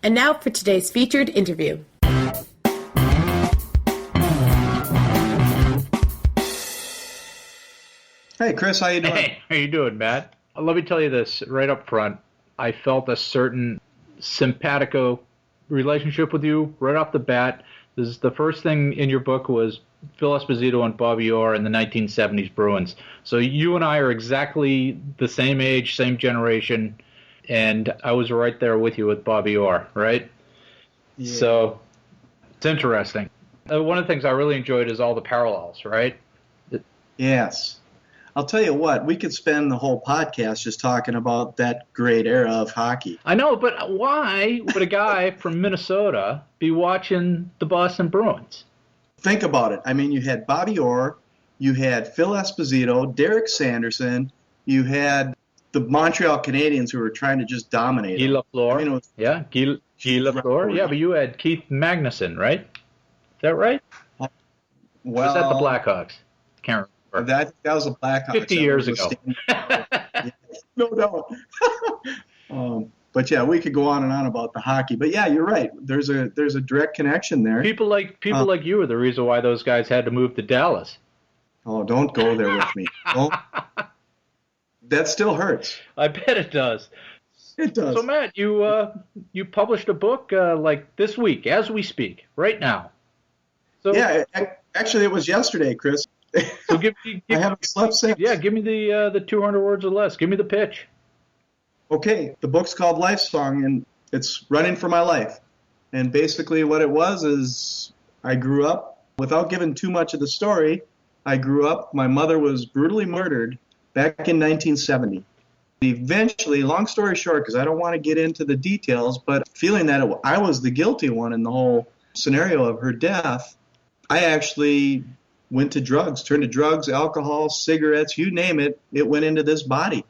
And now for today's featured interview. Hey, Chris, how you doing? Hey, how you doing, Matt? Let me tell you this right up front. I felt a certain simpatico relationship with you right off the bat. This is the first thing in your book was Phil Esposito and Bobby Orr in the 1970s Bruins. So you and I are exactly the same age, same generation, and I was right there with you with Bobby Orr, right? Yeah. So it's interesting. One of the things I really enjoyed is all the parallels, right? Yes. I'll tell you what, we could spend the whole podcast just talking about that great era of hockey. I know, but why would a guy from Minnesota be watching the Boston Bruins? Think about it. I mean, you had Bobby Orr, you had Phil Esposito, Derek Sanderson, you had the Montreal Canadiens who were trying to just dominate. Guy Lafleur. I mean, yeah, Guy Lafleur. Yeah, but you had Keith Magnuson, right? Is that right? Well, was that the Blackhawks? Can't remember. That was the Blackhawks. 50 years ago. No. But yeah, we could go on and on about the hockey. But yeah, you're right. There's a direct connection there. People like you are the reason why those guys had to move to Dallas. Oh, don't go there with me. That still hurts. I bet it does. It does. So Matt, you published a book like this week, as we speak, right now. So yeah, actually, it was yesterday, Chris. So I haven't slept since. Yeah, give me the 200 words or less. Give me the pitch. Okay, the book's called Life Song, and it's running for my life. And basically what it was is I grew up, without giving too much of the story, my mother was brutally murdered back in 1970. Eventually, long story short, because I don't want to get into the details, but feeling that I was the guilty one in the whole scenario of her death, I actually went to drugs, turned to drugs, alcohol, cigarettes, you name it, it went into this body.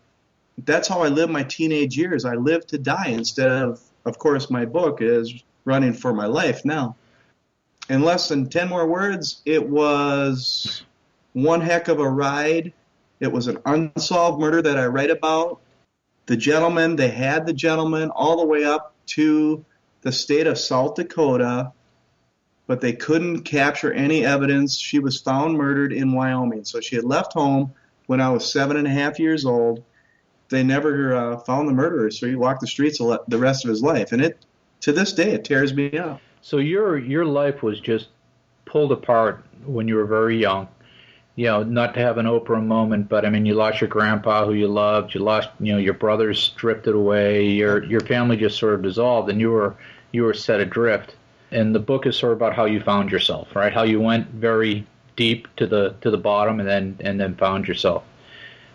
That's how I lived my teenage years. I lived to die instead of course, my book is running for my life now. In less than 10 more words, it was one heck of a ride. It was an unsolved murder that I write about. They had the gentleman all the way up to the state of South Dakota, but they couldn't capture any evidence. She was found murdered in Wyoming. So she had left home when I was 7.5 years old. They never found the murderer, so he walked the streets the rest of his life. And to this day, it tears me up. So your life was just pulled apart when you were very young. You know, not to have an Oprah moment, but I mean, you lost your grandpa who you loved. You lost, your brothers drifted away. Your family just sort of dissolved, and you were set adrift. And the book is sort of about how you found yourself, right? How you went very deep to the bottom and then found yourself.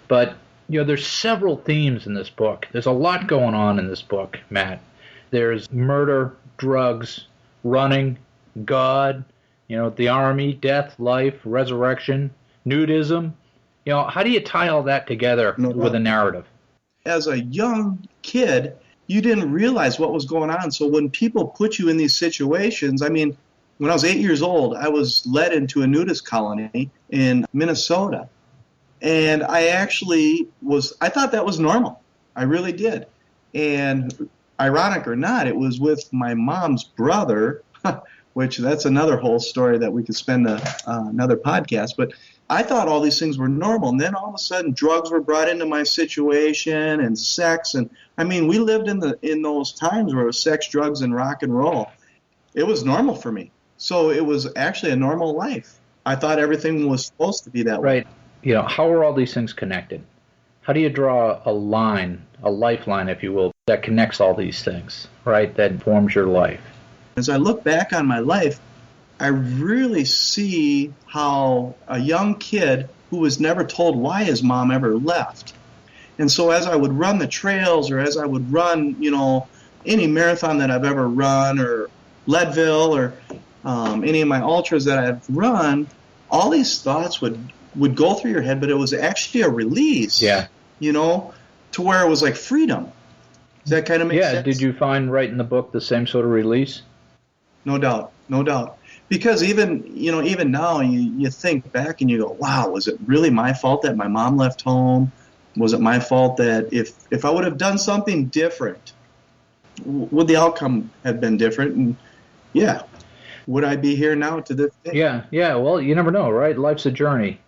But there's several themes in this book. There's a lot going on in this book, Matt. There's murder, drugs, running, God, the army, death, life, resurrection, nudism. How do you tie all that together with a narrative? As a young kid, you didn't realize what was going on. So when people put you in these situations, I mean, when I was 8 years old, I was led into a nudist colony in Minnesota. And I thought that was normal. I really did. And ironic or not, it was with my mom's brother, which that's another whole story that we could spend another podcast. But I thought all these things were normal. And then all of a sudden drugs were brought into my situation and sex. And I mean, we lived in those times where it was sex, drugs, and rock and roll. It was normal for me. So it was actually a normal life. I thought everything was supposed to be that way. Right. How are all these things connected? How do you draw a line, a lifeline, if you will, that connects all these things, right, that forms your life? As I look back on my life, I really see how a young kid who was never told why his mom ever left. And so as I would run the trails or as I would run, any marathon that I've ever run or Leadville or any of my ultras that I've run, all these thoughts would go through your head, but it was actually a release, to where it was like freedom. Does that kind of make sense? Yeah, did you find right in the book the same sort of release? No doubt. Because even now you think back and you go, wow, was it really my fault that my mom left home? Was it my fault that if I would have done something different, would the outcome have been different? And yeah, would I be here now to this day? Yeah. Well, you never know, right? Life's a journey.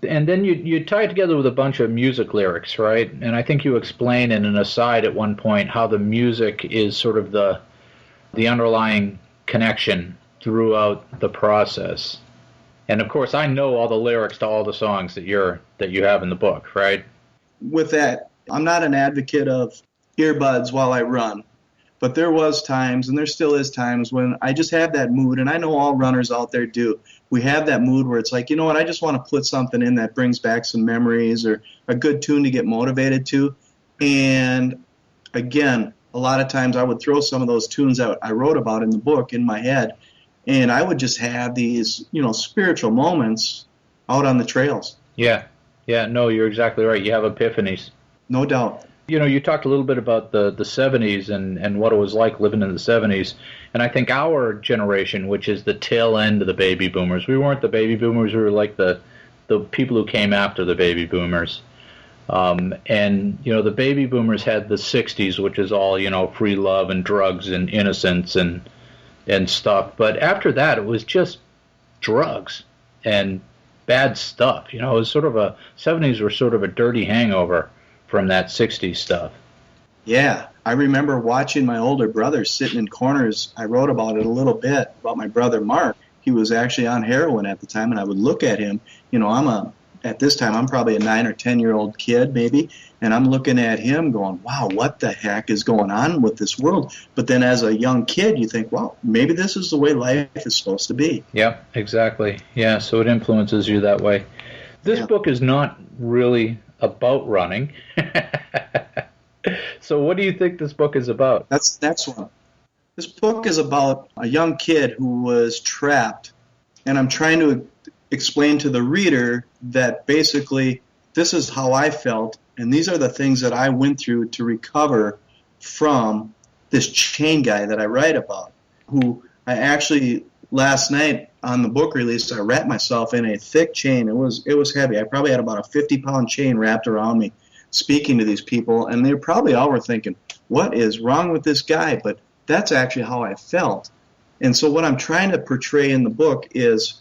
And then you tie it together with a bunch of music lyrics, right? And I think you explain in an aside at one point how the music is sort of the underlying connection throughout the process. And of course, I know all the lyrics to all the songs that you have in the book, right? With that, I'm not an advocate of earbuds while I run, but there was times, and there still is times, when I just have that mood, and I know all runners out there do. We have that mood where it's like, you know what, I just want to put something in that brings back some memories or a good tune to get motivated to. And again, a lot of times I would throw some of those tunes out I wrote about in the book in my head, and I would just have these, spiritual moments out on the trails. Yeah. No, you're exactly right. You have epiphanies. No doubt. You talked a little bit about the 70s and what it was like living in the 70s. And I think our generation, which is the tail end of the baby boomers, we weren't the baby boomers, we were like the people who came after the baby boomers. The baby boomers had the 60s, which is all, free love and drugs and innocence and stuff. But after that, it was just drugs and bad stuff. It was sort of 70s were sort of a dirty hangover from that 60s stuff. Yeah, I remember watching my older brother sitting in corners. I wrote about it a little bit, about my brother Mark. He was actually on heroin at the time, and I would look at him. At this time, I'm probably a 9 or 10-year-old kid, maybe, and I'm looking at him going, wow, what the heck is going on with this world? But then as a young kid, you think, well, maybe this is the way life is supposed to be. Yep, exactly. Yeah, so it influences you that way. This book is not really about running. So what do you think this book is about? That's the next one. This book is about a young kid who was trapped, and I'm trying to explain to the reader that basically this is how I felt, and these are the things that I went through to recover from this chain guy that I write about, who I actually, last night on the book release, I wrapped myself in a thick chain. It was heavy. I probably had about a 50-pound chain wrapped around me speaking to these people, and they probably all were thinking, what is wrong with this guy? But that's actually how I felt. And so what I'm trying to portray in the book is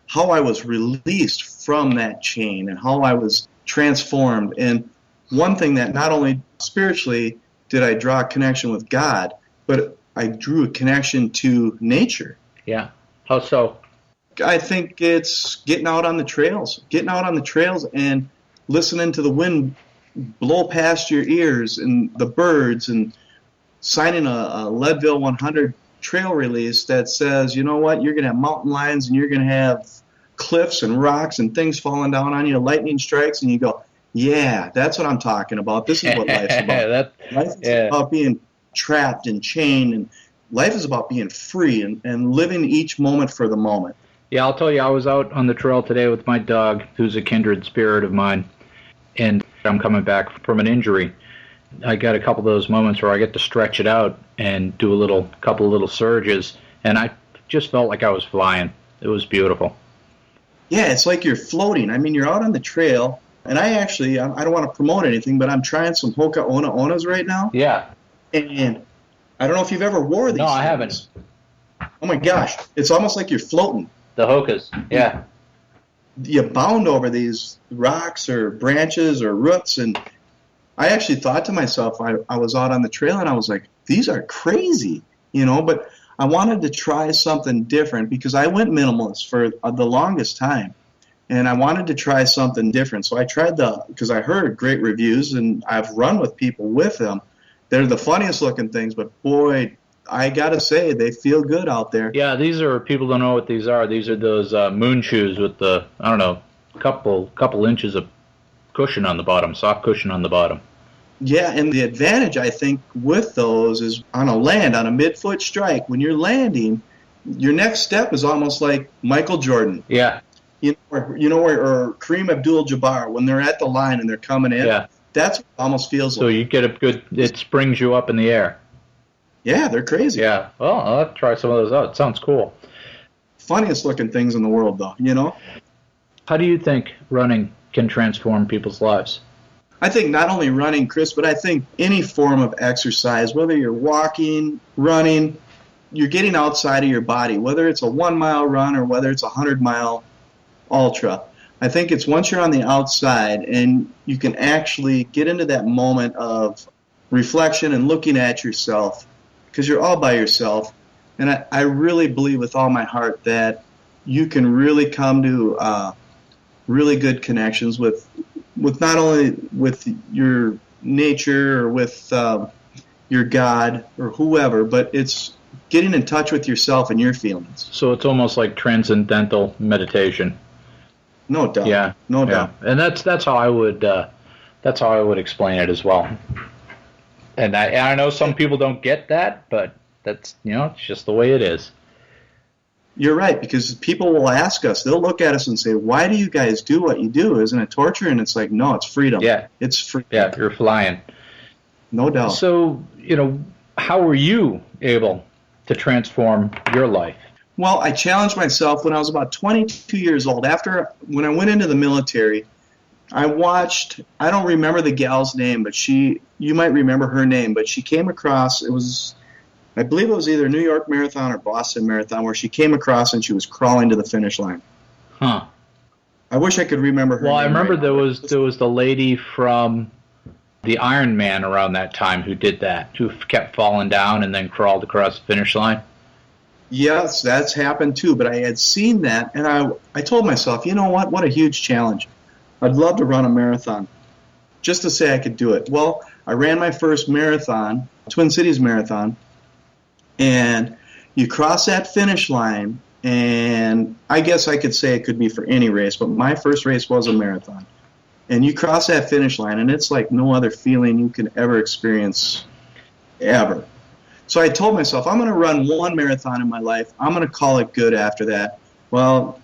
how I was released from that chain and how I was transformed. And one thing that not only spiritually did I draw a connection with God, but I drew a connection to nature. Yeah. How so? I think it's getting out on the trails and listening to the wind blow past your ears and the birds, and signing a Leadville 100 trail release that says, you know what, you're going to have mountain lions and you're going to have cliffs and rocks and things falling down on you, lightning strikes, and you go, yeah, that's what I'm talking about. This is what life's about. Life is about being trapped and chained, and life is about being free and living each moment for the moment. Yeah, I'll tell you, I was out on the trail today with my dog, who's a kindred spirit of mine, and I'm coming back from an injury. I got a couple of those moments where I get to stretch it out and do a couple of little surges, and I just felt like I was flying. It was beautiful. Yeah, it's like you're floating. I mean, you're out on the trail, and I don't want to promote anything, but I'm trying some Hoka Ona Onas right now. Yeah. And I don't know if you've ever wore these. No, I things. haven't. Oh my gosh, it's almost like you're floating. The Hokas, yeah. You bound over these rocks or branches or roots, and I actually thought to myself, I was out on the trail, and I was like, these are crazy, but I wanted to try something different because I went minimalist for the longest time, and I wanted to try something different. So I tried because I heard great reviews, and I've run with people with them. They're the funniest looking things, but boy, I gotta say, they feel good out there. Yeah, these are, people don't know what these are. These are those moon shoes with the, I don't know, couple inches of cushion on the bottom, soft cushion on the bottom. Yeah, and the advantage, I think, with those is on a mid-foot strike, when you're landing, your next step is almost like Michael Jordan. Yeah. Or Kareem Abdul-Jabbar, when they're at the line and they're coming in. Yeah. That's what it almost feels like. So you get it springs you up in the air. Yeah, they're crazy. Yeah. Well, I'll have to try some of those out. It sounds cool. Funniest looking things in the world, though, How do you think running can transform people's lives? I think not only running, Chris, but I think any form of exercise, whether you're walking, running, you're getting outside of your body, whether it's a 1 mile run or whether it's a 100-mile ultra. I think it's once you're on the outside and you can actually get into that moment of reflection and looking at yourself, because you're all by yourself. And I really believe with all my heart that you can really come to really good connections with not only with your nature or with your God or whoever, but it's getting in touch with yourself and your feelings. So it's almost like transcendental meditation. No doubt. Yeah, no doubt. And that's how I would explain it as well. And I know some people don't get that, but that's it's just the way it is. You're right, because people will ask us, they'll look at us and say, "Why do you guys do what you do? Isn't it torture?" And it's like, no, it's freedom. Yeah, it's freedom. Yeah, you're flying. No doubt. So how were you able to transform your life? Well, I challenged myself when I was about 22 years old. When I went into the military, I watched, I don't remember the gal's name, but you might remember her name, but she came across, I believe it was either New York Marathon or Boston Marathon, where she came across and she was crawling to the finish line. Huh. I wish I could remember her name. Well, I remember right there was the lady from the Iron Man around that time who did that, who kept falling down and then crawled across the finish line. Yes, that's happened too, but I had seen that, and I told myself, you know what a huge challenge. I'd love to run a marathon, just to say I could do it. Well, I ran my first marathon, Twin Cities Marathon, and you cross that finish line, and I guess I could say it could be for any race, but my first race was a marathon. And you cross that finish line, and it's like no other feeling you can ever experience, ever. So I told myself, I'm going to run one marathon in my life. I'm going to call it good after that. Well,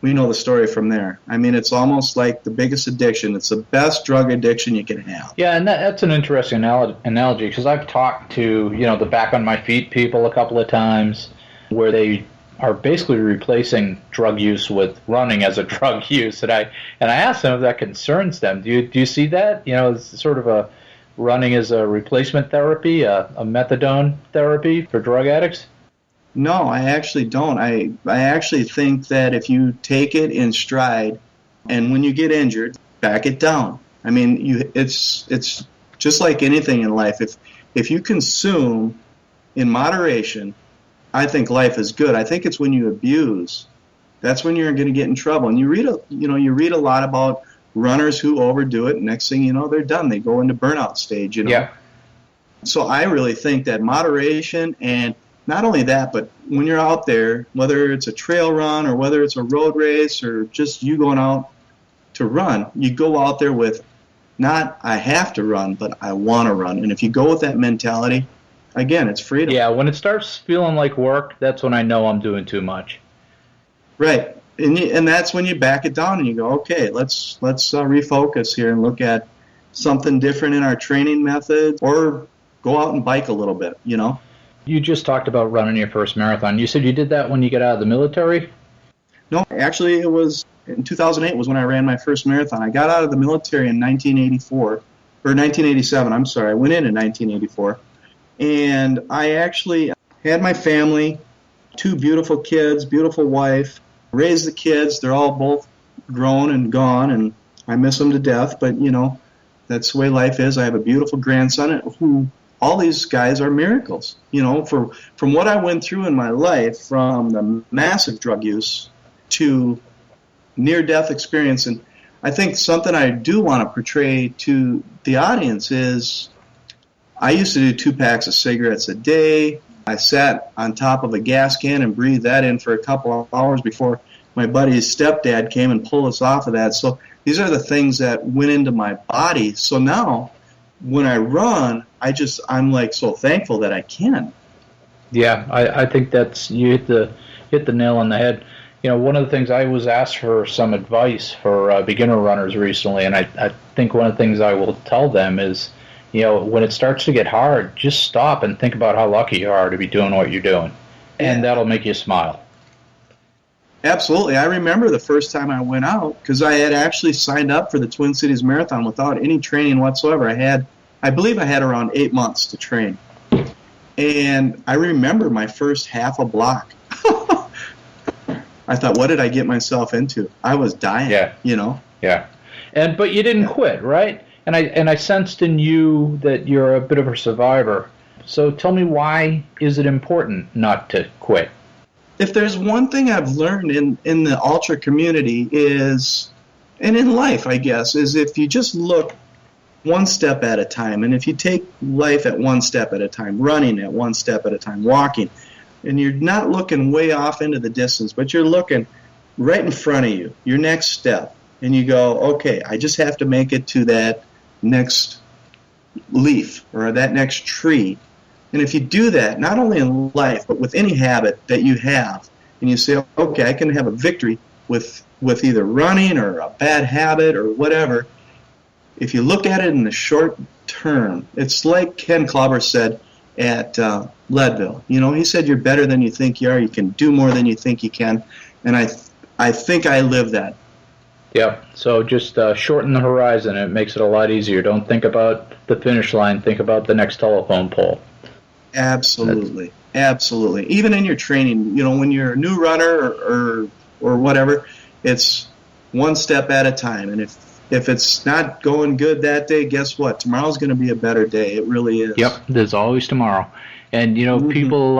we know the story from there. I mean, it's almost like the biggest addiction. It's the best drug addiction you can have. Yeah, and that's an interesting analogy, because I've talked to, the back on my feet people a couple of times where they are basically replacing drug use with running as a drug use. And I asked them if that concerns them. Do you see that? It's sort of a running as a replacement therapy, a methadone therapy for drug addicts? No, I actually don't. I actually think that if you take it in stride, and when you get injured, back it down. I mean, it's just like anything in life. If you consume in moderation, I think life is good. I think it's when you abuse, that's when you're going to get in trouble. And you read a lot about runners who overdo it. Next thing you know, they're done. They go into burnout stage. Yeah. So I really think that moderation, and not only that, but when you're out there, whether it's a trail run or whether it's a road race or just you going out to run, you go out there with not I have to run, but I want to run. And if you go with that mentality, again, it's freedom. Yeah, when it starts feeling like work, that's when I know I'm doing too much. Right. And that's when you back it down and you go, okay, let's refocus here and look at something different in our training methods, or go out and bike a little bit, You just talked about running your first marathon. You said you did that when you got out of the military? No, actually it was in 2008 was when I ran my first marathon. I got out of the military in 1984, or 1987, I'm sorry. I went in 1984. And I actually had my family, 2 beautiful kids, beautiful wife, raised the kids. They're all both grown and gone, and I miss them to death, but, that's the way life is. I have a beautiful grandson who, all these guys are miracles. From what I went through in my life, from the massive drug use to near-death experience, and I think something I do want to portray to the audience is I used to do 2 packs of cigarettes a day. I sat on top of a gas can and breathed that in for a couple of hours before my buddy's stepdad came and pulled us off of that. So these are the things that went into my body. So now when I run, I'm like so thankful that I can. Yeah, I think that's, you hit the nail on the head. One of the things, I was asked for some advice for beginner runners recently, and I think one of the things I will tell them is, when it starts to get hard, just stop and think about how lucky you are to be doing what you're doing, and that'll make you smile. Absolutely. I remember the first time I went out because I had actually signed up for the Twin Cities Marathon without any training whatsoever. I believe I had around 8 months to train. And I remember my first half a block. I thought, what did I get myself into? I was dying, Yeah. But you didn't quit, right? And I sensed in you that you're a bit of a survivor. So tell me, why is it important not to quit? If there's one thing I've learned in the ultra community is, and in life, I guess, is if you just look one step at a time, and if you take life at one step at a time, running at one step at a time, walking, and you're not looking way off into the distance, but you're looking right in front of you, your next step, and you go, okay, I just have to make it to that next leaf or that next tree. And if you do that, not only in life, but with any habit that you have, and you say, okay, I can have a victory with either running or a bad habit or whatever, if you look at it in the short term, it's like Ken Klauber said at Leadville. He said you're better than you think you are, you can do more than you think you can, and I think I live that. Yeah, so just shorten the horizon. It makes it a lot easier. Don't think about the finish line, think about the next telephone pole. Absolutely. Absolutely. Even in your training, when you're a new runner or whatever, it's one step at a time. And if it's not going good that day, guess what? Tomorrow's going to be a better day. It really is. Yep, there's always tomorrow. And, people,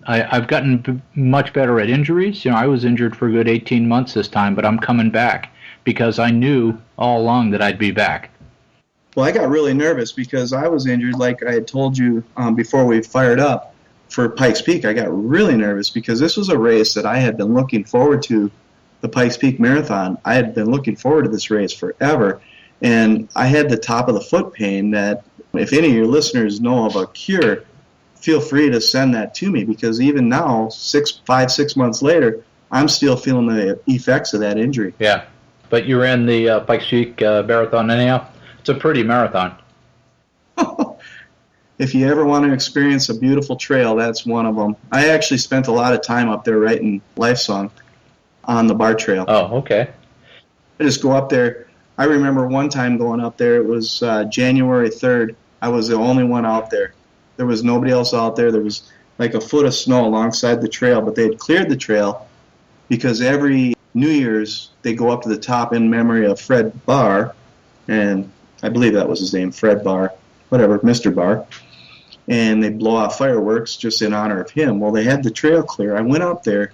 I've gotten much better at injuries. I was injured for a good 18 months this time, but I'm coming back because I knew all along that I'd be back. Well, I got really nervous because I was injured, like I had told you before we fired up for Pikes Peak. I got really nervous because this was a race that I had been looking forward to, the Pikes Peak Marathon. I had been looking forward to this race forever, and I had the top of the foot pain that if any of your listeners know of a cure, feel free to send that to me because even now, 6 months later, I'm still feeling the effects of that injury. Yeah, but you ran the Pikes Peak Marathon anyhow? It's a pretty marathon. If you ever want to experience a beautiful trail, that's one of them. I actually spent a lot of time up there writing Life Song on the Bar Trail. Oh, okay. I just go up there. I remember one time going up there. It was January 3rd. I was the only one out there. There was nobody else out there. There was like a foot of snow alongside the trail, but they had cleared the trail because every New Year's they go up to the top in memory of Fred Barr, and I believe that was his name, Fred Barr, whatever, Mr. Barr, and they blow off fireworks just in honor of him. Well, they had the trail clear. I went up there,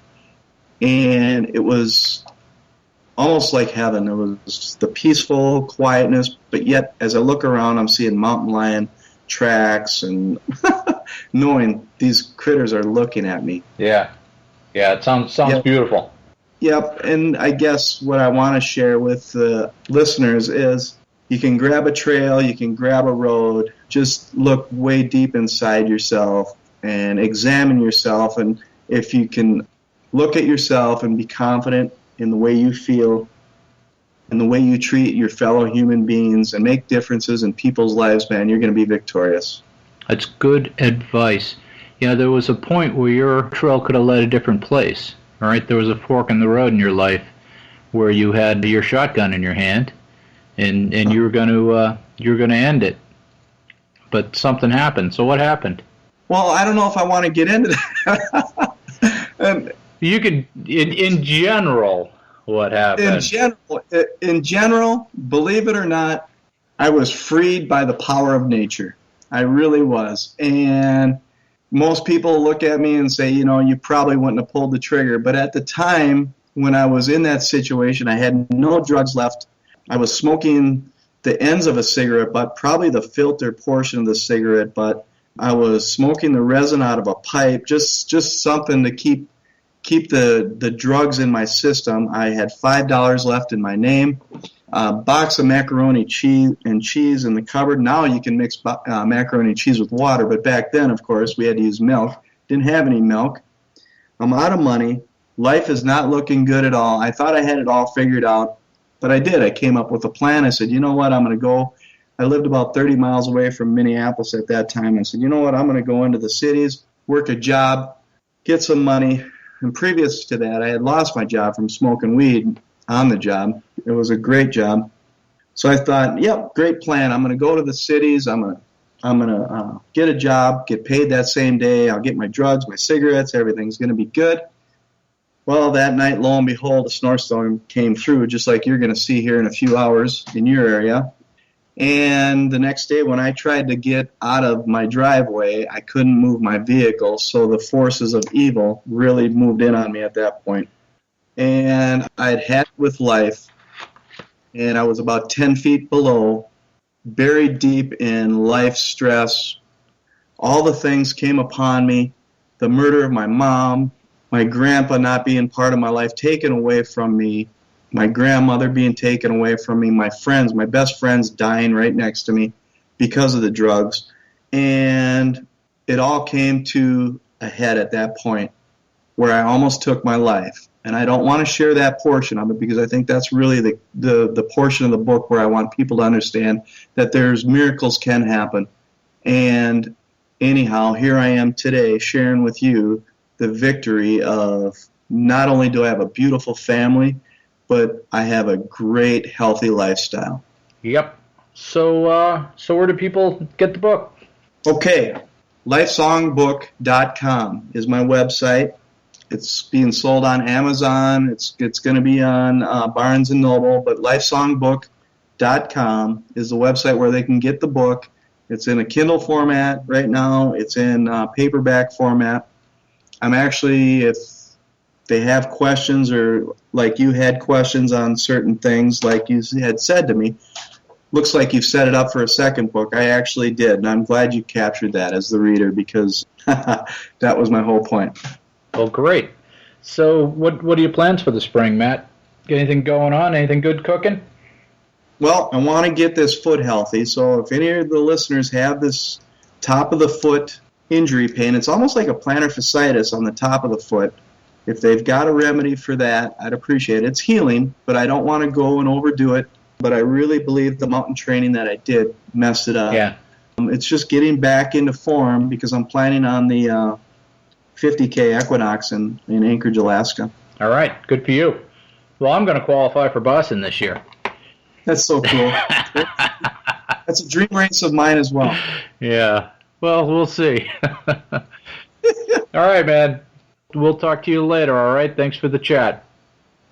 and it was almost like heaven. It was the peaceful quietness, but yet as I look around, I'm seeing mountain lion tracks and knowing these critters are looking at me. Yeah, it sounds Yep. Beautiful. Yep, and I guess what I want to share with the listeners is you can grab a trail, you can grab a road, just look way deep inside yourself and examine yourself, and if you can look at yourself and be confident in the way you feel and the way you treat your fellow human beings and make differences in people's lives, man, you're going to be victorious. That's good advice. There was a point where your trail could have led a different place. All right, there was a fork in the road in your life where you had your shotgun in your hand, and you were going to end it. But something happened. So what happened? Well, I don't know if I want to get into that. And you could, in general, what happened? In general, believe it or not, I was freed by the power of nature. I really was. And most people look at me and say, you probably wouldn't have pulled the trigger. But at the time when I was in that situation, I had no drugs left. I was smoking the ends of a cigarette butt, probably the filter portion of the cigarette butt. I was smoking the resin out of a pipe, just something to keep the drugs in my system. I had $5 left in my name. A box of macaroni cheese in the cupboard. Now you can mix macaroni cheese with water, but back then, of course, we had to use milk. Didn't have any milk. I'm out of money. Life is not looking good at all. I thought I had it all figured out, but I did. I came up with a plan. I said, you know what, I'm going to go. I lived about 30 miles away from Minneapolis at that time. I said, you know what, I'm going to go into the cities, work a job, get some money, And previous to that, I had lost my job from smoking weed on the job. It was a great job. So I thought, yep, great plan. I'm going to go to the cities. I'm going to get a job, get paid that same day. I'll get my drugs, my cigarettes. Everything's going to be good. Well, that night, lo and behold, a snowstorm came through, just like you're going to see here in a few hours in your area. And the next day, when I tried to get out of my driveway, I couldn't move my vehicle. So the forces of evil really moved in on me at that point. And I'd had it with life, and I was about 10 feet below, buried deep in life stress. All the things came upon me, the murder of my mom, my grandpa not being part of my life, taken away from me, my grandmother being taken away from me, my friends, my best friends dying right next to me because of the drugs. And it all came to a head at that point where I almost took my life. And I don't want to share that portion of it because I think that's really the portion of the book where I want people to understand that there's miracles can happen. And anyhow, here I am today sharing with you the victory of not only do I have a beautiful family, but I have a great, healthy lifestyle. Yep. So where do people get the book? Okay, lifesongbook.com is my website. It's being sold on Amazon. It's going to be on Barnes & Noble, but lifesongbook.com is the website where they can get the book. It's in a Kindle format right now. It's in paperback format. I'm actually, if they have questions or like you had questions on certain things like you had said to me, looks like you've set it up for a second book. I actually did, and I'm glad you captured that as the reader because that was my whole point. Well, great. So what are your plans for the spring, Matt? Anything going on? Anything good cooking? Well, I want to get this foot healthy, so if any of the listeners have this top of the foot injury pain, it's almost like a plantar fasciitis on the top of the foot. If they've got a remedy for that, I'd appreciate it. It's healing, but I don't want to go and overdo it. But I really believe the mountain training that I did messed it up. Yeah. It's just getting back into form because I'm planning on the 50K Equinox in Anchorage, Alaska. All right. Good for you. Well, I'm going to qualify for Boston this year. That's so cool. That's a dream race of mine as well. Yeah. Well, we'll see. All right, man. We'll talk to you later, all right? Thanks for the chat.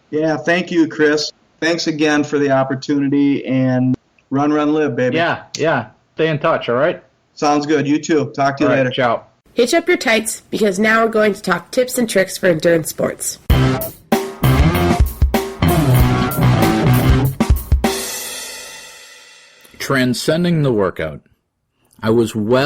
Yeah, thank you, Chris. Thanks again for the opportunity, and run, live, baby. Yeah. Stay in touch, all right? Sounds good. You too. Talk to you later. Ciao. Hitch up your tights because now we're going to talk tips and tricks for endurance sports. Transcending the workout. I was well